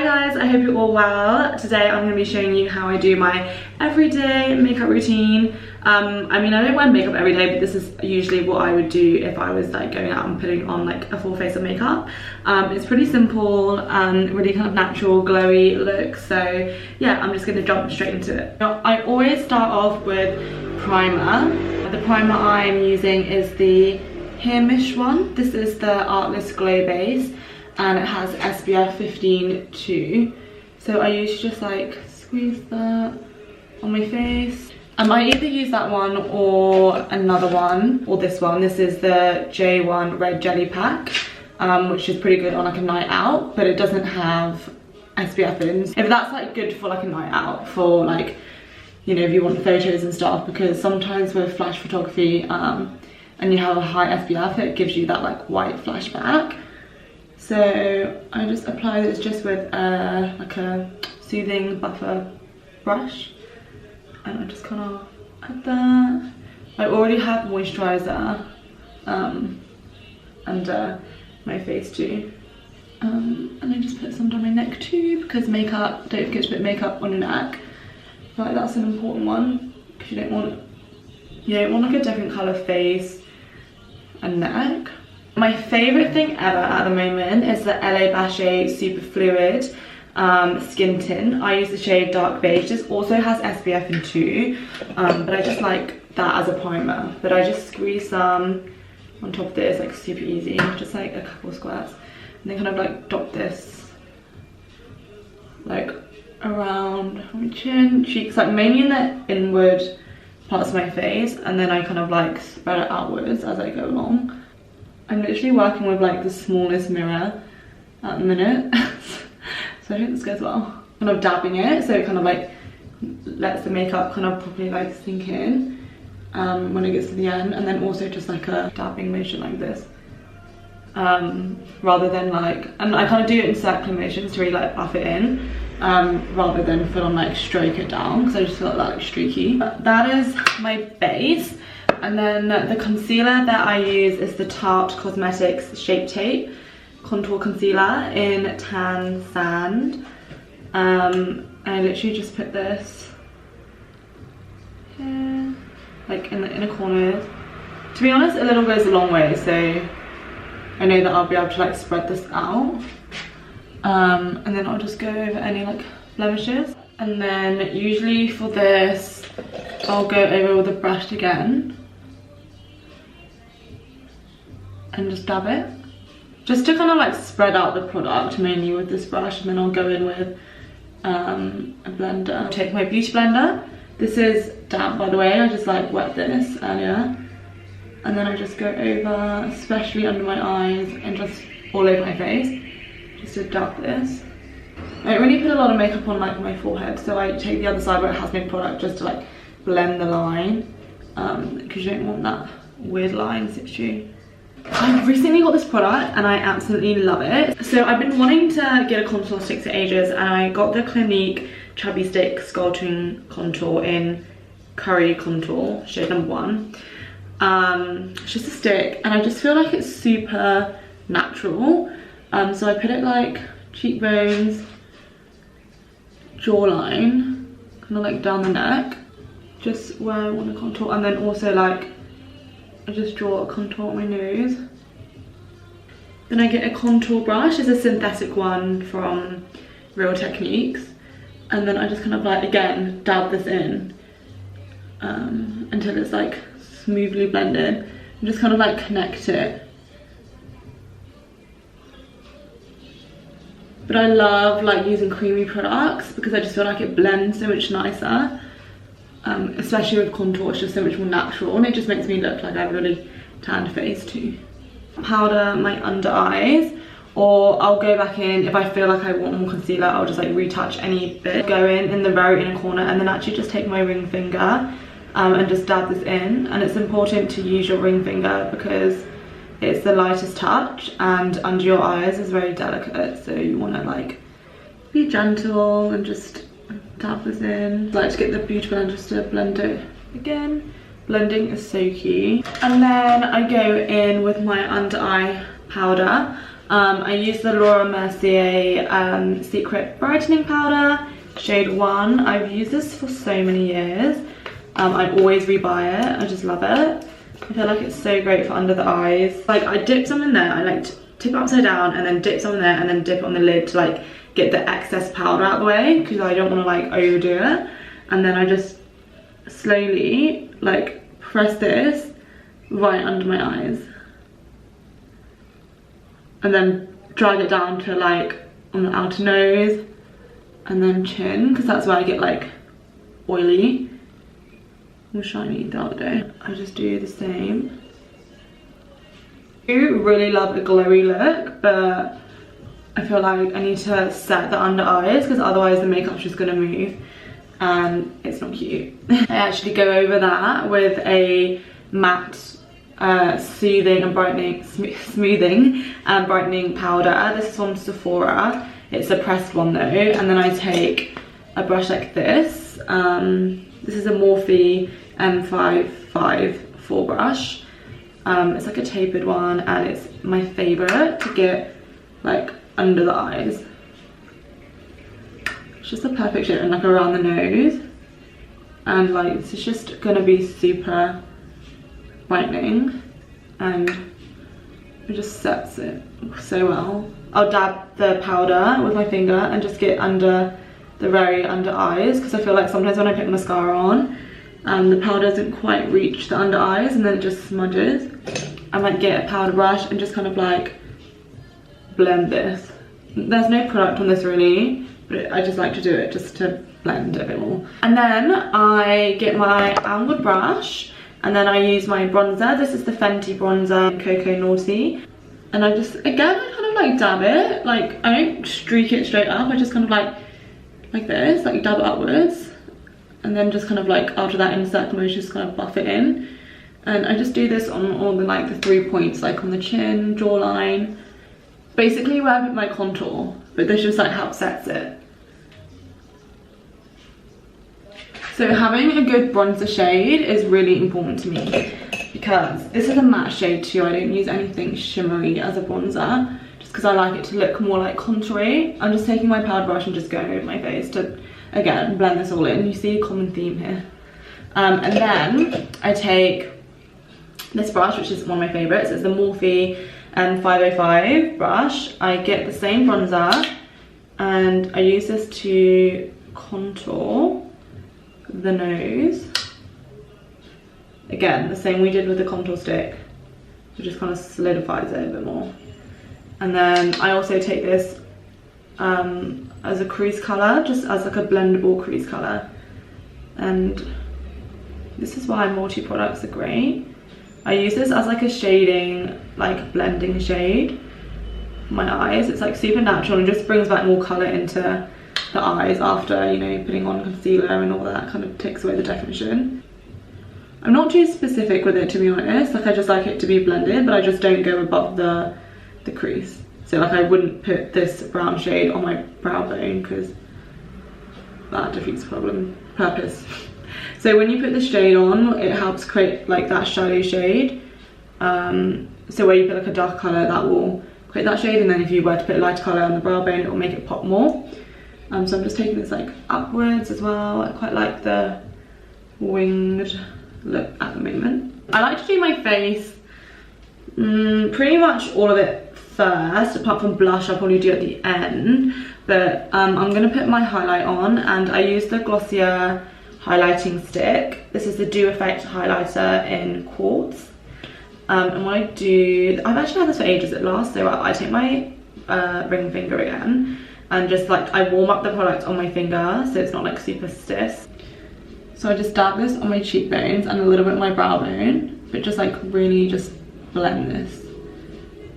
guys, I hope you're all well. Today I'm going to be showing you how I do my everyday makeup routine. I mean, I don't wear makeup every day, but this is usually what I would do if I was like going out and putting on like a full face of makeup. It's pretty simple and really kind of natural, glowy look. So yeah, I'm just going to jump straight into it. Now, I always start off with primer. The primer I'm using is the Hamish one. This is the Artlist Glow Base, and it has SPF 15 too. So I usually just like squeeze that on my face. I might either use that one or another one, or this one. This is the J1 Red Jelly Pack, which is pretty good on like a night out, but it doesn't have SPF in. If that's like good for like a night out, for like, you know, if you want photos and stuff, because sometimes with flash photography and you have a high SPF, it gives you that like white flashback. So I just apply this just with like a soothing buffer brush, and I just kind of add that. I already have moisturizer under my face too, and I just put some down my neck too, because makeup, don't forget to put makeup on your neck. I feel like that's an important one, because you don't want like a different colour face and neck. My favourite thing ever at the moment is the LA Bachet Super Fluid Skin Tint. I use the shade Dark Beige. This also has SPF in too, but I just like that as a primer. But I just squeeze some on top of this, like super easy, just like a couple squirts, and then kind of like dot this like around my chin, cheeks, like mainly in the inward parts of my face, and then I kind of like spread it outwards as I go along. I'm literally working with like the smallest mirror at the minute, so I hope this goes well. Kind of dabbing it so it kind of like lets the makeup kind of properly like sink in when it gets to the end, and then also just like a dabbing motion like this, rather than like, and I kind of do it in circular motions to really like buff it in, rather than full on like stroke it down, because I just feel like that like streaky. That is my base. And then the concealer that I use is the Tarte Cosmetics Shape Tape Contour Concealer in Tan Sand. And I literally just put this here, like in the inner corners. To be honest, a little goes a long way, so I know that I'll be able to like spread this out. And then I'll just go over any like blemishes. And then usually for this, I'll go over with a brush again and just dab it, just to kind of like spread out the product, mainly with this brush. And then I'll go in with a blender. I'll take my beauty blender. This is damp, by the way. I just like wet this earlier, and then I just go over, especially under my eyes and just all over my face, just to dab this. I don't really put a lot of makeup on like my forehead, so I take the other side where it has no product just to like blend the line, because you don't want that weird line situation. I recently got this product and I absolutely love it. So I've been wanting to get a contour stick for ages, and I got the Clinique Chubby Stick Sculpting Contour in Curry Contour, shade number 1. It's just a stick, and I just feel like it's super natural. So I put it like cheekbones, jawline, kind of like down the neck, just where I want to contour, and then also like I just draw a contour on my nose. Then I get a contour brush. It's a synthetic one from Real Techniques, and then I just kind of like, again, dab this in until it's like smoothly blended, and just kind of like connect it. But I love like using creamy products because I just feel like it blends so much nicer. Especially with contour, it's just so much more natural, and it just makes me look like I have a really tanned face too. Powder my under eyes, or I'll go back in if I feel like I want more concealer. I'll just like retouch any bit, go in the very inner corner, and then actually just take my ring finger and just dab this in. And it's important to use your ring finger because it's the lightest touch, and under your eyes is very delicate, so you want to like be gentle and just dab this in. I like to get the beauty blender just to blend it again. Blending is so key. And then I go in with my under eye powder. I use the Laura Mercier Secret Brightening Powder, shade 1. I've used this for so many years. I always rebuy it. I just love it. I feel like it's so great for under the eyes. Like, I dip some in there. I like to tip it upside down and then dip some in there and then dip it on the lid to like get the excess powder out of the way, because I don't want to like overdo it. And then I just slowly like press this right under my eyes and then drag it down to like on the outer nose and then chin, because that's where I get like oily or shiny the other day. I just do the same. I do really love a glowy look, but I feel like I need to set the under eyes because otherwise the makeup's just gonna move and it's not cute. I actually go over that with a matte soothing and brightening, smoothing and brightening powder. This is from Sephora. It's a pressed one though. And then I take a brush like this. This is a Morphe M554 brush. It's like a tapered one and it's my favorite to get like under the eyes. It's just the perfect shape, and like around the nose, and like it's just gonna be super brightening and it just sets it so well. I'll dab the powder with my finger and just get under the very under eyes, because I feel like sometimes when I put mascara on the powder doesn't quite reach the under eyes and then it just smudges. I might get a powder brush and just kind of like blend this. There's no product on this really, but I just like to do it just to blend it a bit more. And then I get my Amber brush and then I use my bronzer. This is the Fenty bronzer Cocoa Naughty, and I just, again, I kind of like dab it. Like, I don't streak it straight up, I just kind of like this, like dab it upwards, and then just kind of like after that in a circle motion just kind of buff it in. And I just do this on all the like the 3 points, like on the chin, jawline, basically where I put my contour, but this just like helps sets it. So having a good bronzer shade is really important to me, because this is a matte shade too. I don't use anything shimmery as a bronzer just because I like it to look more like contoury. I'm just taking my powder brush and just going over my face to, again, blend this all in. You see a common theme here. And then I take this brush, which is one of my favorites. It's the Morphe 505 brush. I get the same bronzer and I use this to contour the nose. Again, the same we did with the contour stick. It just kind of solidifies it a bit more. And then I also take this as a crease colour, just as like a blendable crease colour. And this is why multi-products are great. I use this as like a shading, like blending shade for my eyes. It's like super natural and just brings back more colour into the eyes after, you know, putting on concealer and all that, kind of takes away the definition. I'm not too specific with it, to be honest. Like, I just like it to be blended, but I just don't go above the crease. So like I wouldn't put this brown shade on my brow bone because that defeats the purpose. So when you put the shade on, it helps create like that shadow shade. So where you put like a dark colour, that will create that shade, and then if you were to put a lighter colour on the brow bone, it will make it pop more. So I'm just taking this like upwards as well. I quite like the winged look at the moment. I like to do my face pretty much all of it first, apart from blush I'll probably do at the end. But I'm going to put my highlight on, and I use the Glossier highlighting stick. This is the Dew Effect highlighter in quartz. And what I do, I've actually had this for ages, it lasts so well. I take my ring finger again and just like I warm up the product on my finger so it's not like super stiff. So I just dab this on my cheekbones and a little bit on my brow bone, but just like really just blend this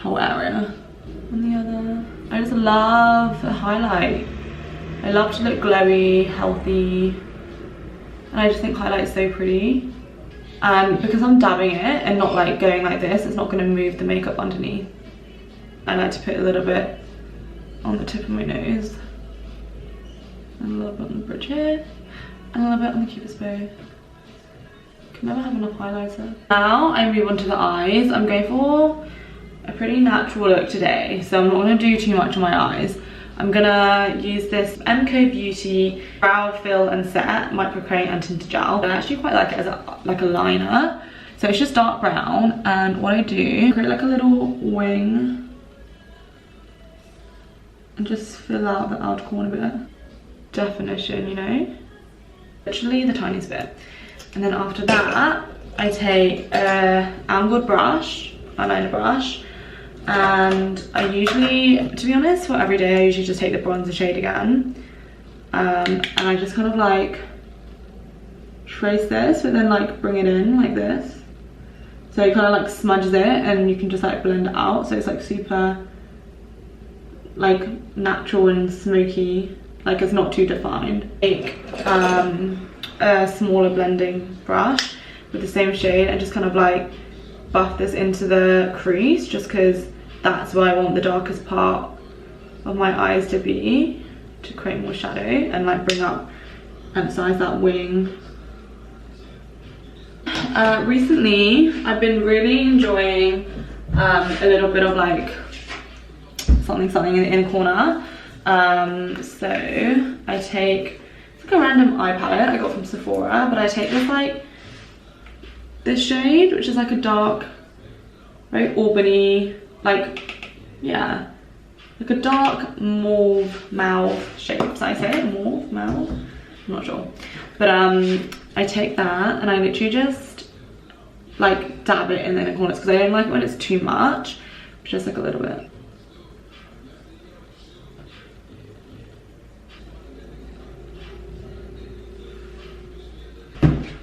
whole area. On the other, I just love a highlight. I love to look glowy, healthy, and I just think highlight is so pretty. And because I'm dabbing it and not like going like this, it's not going to move the makeup underneath. I like to put a little bit on the tip of my nose, and a little bit on the bridge here, and a little bit on the cupid's bow. Can never have enough highlighter. Now I move on to the eyes. I'm going for a pretty natural look today, so I'm not going to do too much on my eyes. I'm gonna use this MK Beauty Brow Fill and Set Micro Cream and Tinted Gel. I actually quite like it as like a liner. So it's just dark brown, and what I do, create like a little wing and just fill out the outer corner bit. Definition, you know? Literally the tiniest bit. And then after that, I take a angled brush, eyeliner brush, and I usually, to be honest, for every day, I usually just take the bronzer shade again. And I just kind of like trace this, but then like bring it in like this. So it kind of like smudges it, and you can just like blend it out. So it's like super like natural and smoky, like it's not too defined. Take a smaller blending brush with the same shade and just kind of like buff this into the crease, just because that's where I want the darkest part of my eyes to be, to create more shadow and like bring up, emphasize that wing. Recently I've been really enjoying a little bit of like something in the inner corner. So I take, it's like a random eye palette I got from Sephora, but I take this like this shade, which is like a dark, very auburney, like, yeah, like a dark mauve mauve shade. Did I say it? Mauve mauve? I'm not sure. But I take that and I literally just like dab it in the inner corners, because I don't like it when it's too much, just like a little bit.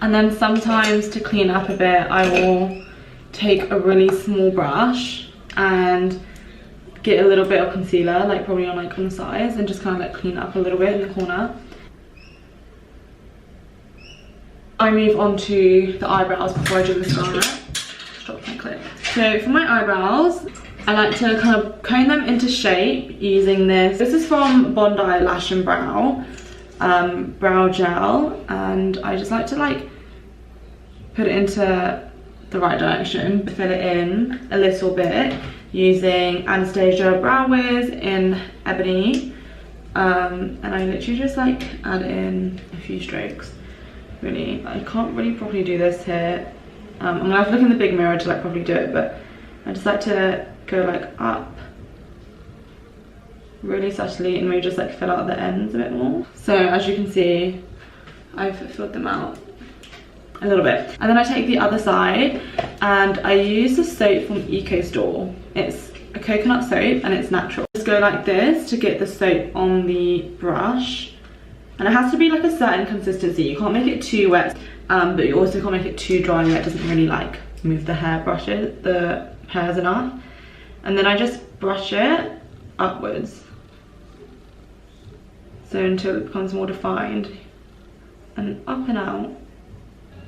And then sometimes, to clean up a bit, I will take a really small brush and get a little bit of concealer, like probably on the sides, and just kind of like clean up a little bit in the corner. I move on to the eyebrows before I do the mascara. Stop my clip. So for my eyebrows, I like to kind of comb them into shape using this. This is from Bondi Lash and Brow brow gel, and I just like to like put it into the right direction, fill it in a little bit using Anastasia Brow Wiz in Ebony, and I literally just like add in a few strokes. Really, I can't really properly do this here. I'm gonna have to look in the big mirror to like properly do it, but I just like to go like up really subtly and maybe just like fill out the ends a bit more. So as you can see, I've filled them out a little bit. And then I take the other side and I use the soap from Eco Store. It's a coconut soap and it's natural. Just go like this to get the soap on the brush. And it has to be like a certain consistency. You can't make it too wet, but you also can't make it too dry where it doesn't really like move the hairs enough. And then I just brush it upwards. So until it becomes more defined, and up and out.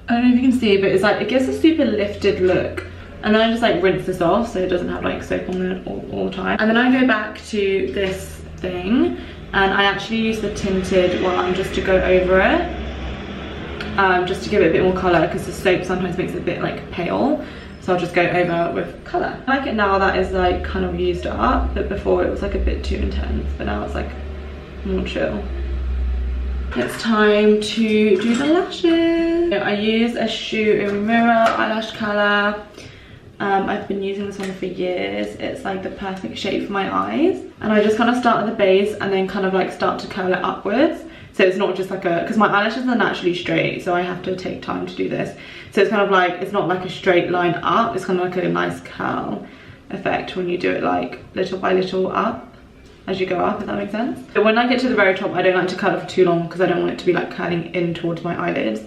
I don't know if you can see, but it's like, it gives a super lifted look. And then I just like rinse this off so it doesn't have like soap on it all the time. And then I go back to this thing and I actually use the tinted one just to go over it. Just to give it a bit more colour, because the soap sometimes makes it a bit like pale. So I'll just go over with colour. I like it now that is like kind of used up, but before it was like a bit too intense, but now it's like more chill. It's time to do the lashes. I use a Shoe Mirror eyelash curler. I've been using this one for years. It's like the perfect shape for my eyes. And I just kind of start at the base and then kind of like start to curl it upwards. So it's not just like a, because my eyelashes are naturally straight, so I have to take time to do this. So it's kind of like, it's not like a straight line up, it's kind of like a nice curl effect when you do it like little by little up as you go up, if that makes sense. But when I get to the very top, I don't like to curl it for too long because I don't want it to be like curling in towards my eyelids,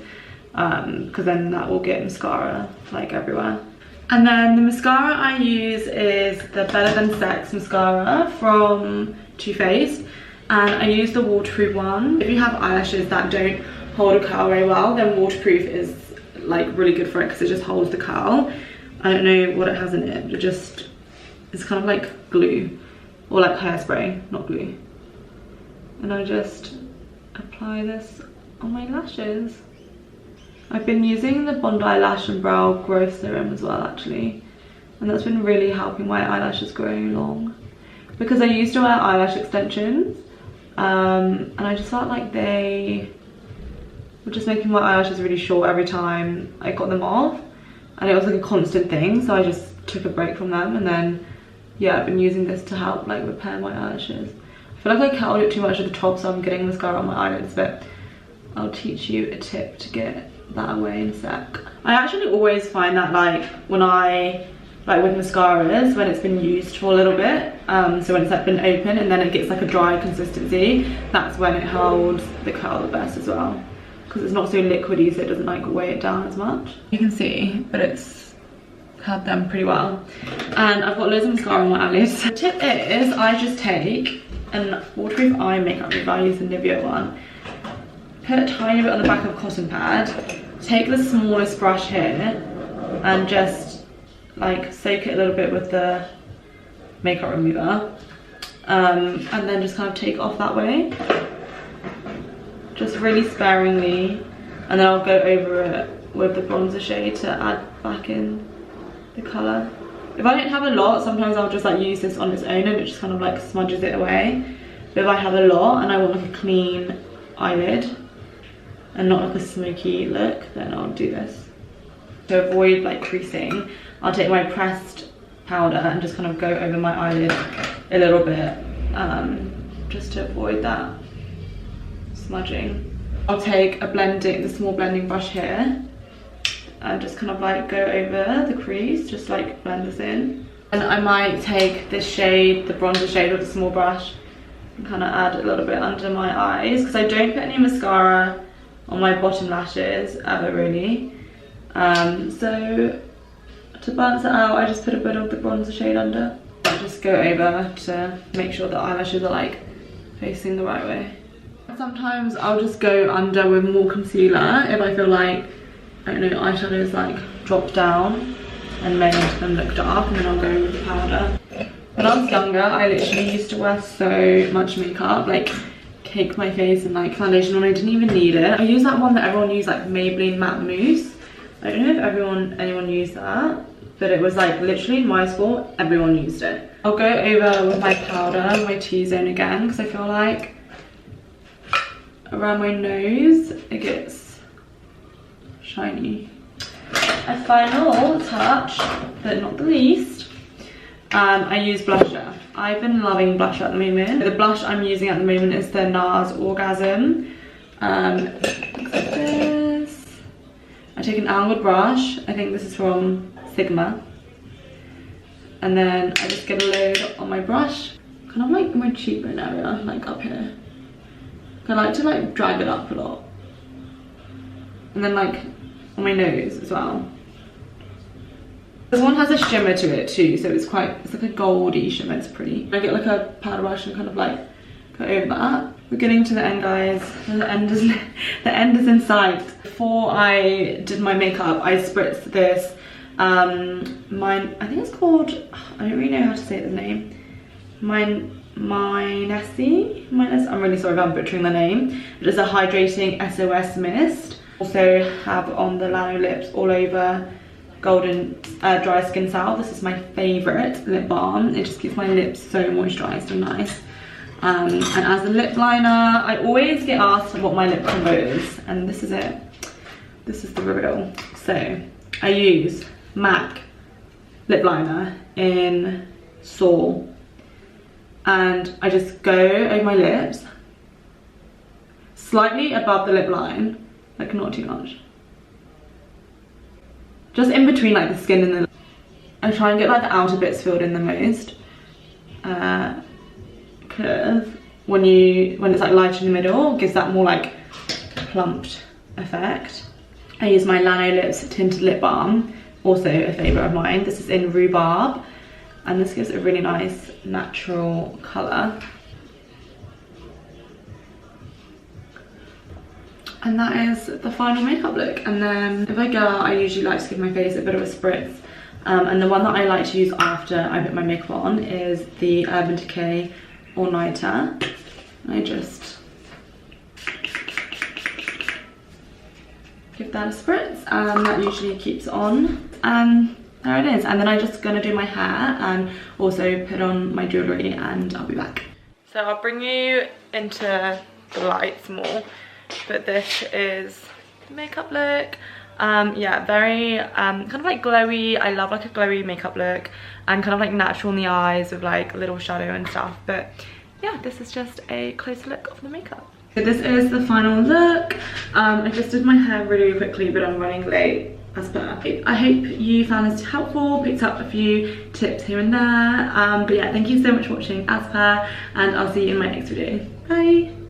because then that will get mascara like everywhere. And then the mascara I use is the Better Than Sex mascara from Too Faced, and I use the waterproof one. If you have eyelashes that don't hold a curl very well, then waterproof is like really good for it because it just holds the curl. I don't know what it has in it, but it's kind of like glue. Or like hairspray, not glue. And I just apply this on my lashes. I've been using the Bondi Lash and Brow Growth Serum as well, actually. and that's been really helping my eyelashes grow long, because I used to wear eyelash extensions and I just felt like they were just making my eyelashes really short every time I got them off, and it was like a constant thing, so I just took a break from them. And then yeah, I've been using this to help like repair my eyelashes. I feel like I curled it too much at the top, so I'm getting mascara on my eyelids, but I'll teach you a tip to get that away in a sec. I actually always find that like when I like with mascaras, when it's been used for a little bit, so when it's like been open and then it gets like a dry consistency, that's when it holds the curl the best as well, because it's not so liquidy, so it doesn't like weigh it down as much. You can see, but it's held them pretty well. And I've got loads of mascara on my eyelids. The tip is I just take an waterproof eye makeup remover. I use the Nivea one. Put a tiny bit on the back of a cotton pad. Take the smallest brush here and just like soak it a little bit with the makeup remover, and then just kind of take it off that way, just really sparingly, and then I'll go over it with the bronzer shade to add back in the colour. If I don't have a lot, sometimes I'll just like use this on its own and it just kind of like smudges it away. But if I have a lot and I want like a clean eyelid and not like a smoky look, then I'll do this. To avoid like creasing, I'll take my pressed powder and just kind of go over my eyelid a little bit, just to avoid that smudging. I'll take the small blending brush here and just kind of like go over the crease, just like blend this in. And I might take this shade, the bronzer shade with a small brush, and kind of add a little bit under my eyes, because I don't put any mascara on my bottom lashes ever really. So to balance it out, I just put a bit of the bronzer shade under. I just go over to make sure the eyelashes are like facing the right way. Sometimes I'll just go under with more concealer if I feel like, I don't know, eyeshadow is like dropped down and made them look dark, and then I'll go with the powder. When I was younger, I literally used to wear so much makeup, like cake my face and like foundation on. I didn't even need it. I use that one that everyone used, like Maybelline Matte Mousse. I don't know if anyone used that, but it was like literally in my school, everyone used it. I'll go over with my powder, my T-zone again, because I feel like around my nose it gets shiny. A final touch, but not the least, I use blusher. I've been loving blusher at the moment. The blush I'm using at the moment is the NARS Orgasm. I take an almond brush, I think this is from Sigma, and then I just get a load on my brush, kind of like in my cheekbone area, like up here. I like to like drag it up a lot, and then like on my nose as well. This one has a shimmer to it too, so it's like a goldy shimmer, it's pretty. I get like a powder brush and kind of like go over that. We're getting to the end, guys. The end is in sight. Before I did my makeup, I spritzed this, I think it's called, I don't really know how to say the name. Minesi? I'm really sorry if I'm butchering the name. It is a hydrating SOS mist. Also have on the Lano Lips All Over Golden Dry Skin Salve. This is my favourite lip balm. It just keeps my lips so moisturised and nice. And as a lip liner, I always get asked what my lip combo is, and this is it. This is the reveal. So I use MAC lip liner in Soul, and I just go over my lips, slightly above the lip line, like not too much, just in between like the skin and the, I try and get like the outer bits filled in the most, because when it's like light in the middle, it gives that more like plumped effect. I use my Lano Lips Tinted Lip Balm, also a favourite of mine. This is in Rhubarb, and this gives a really nice natural colour. And that is the final makeup look. And then if I go out, I usually like to give my face a bit of a spritz. And the one that I like to use after I put my makeup on is the Urban Decay All Nighter. I just give that a spritz, and that usually keeps on. And there it is. And then I'm just gonna do my hair and also put on my jewellery, and I'll be back. So I'll bring you into the lights more, but this is the makeup look. Yeah, very kind of like glowy. I love like a glowy makeup look, and kind of like natural in the eyes with like a little shadow and stuff. But yeah, this is just a closer look of the makeup. So this is the final look. I just did my hair really quickly, but I'm running late as per. I hope you found this helpful, picked up a few tips here and there. But yeah, thank you so much for watching as per, and I'll see you in my next video. Bye.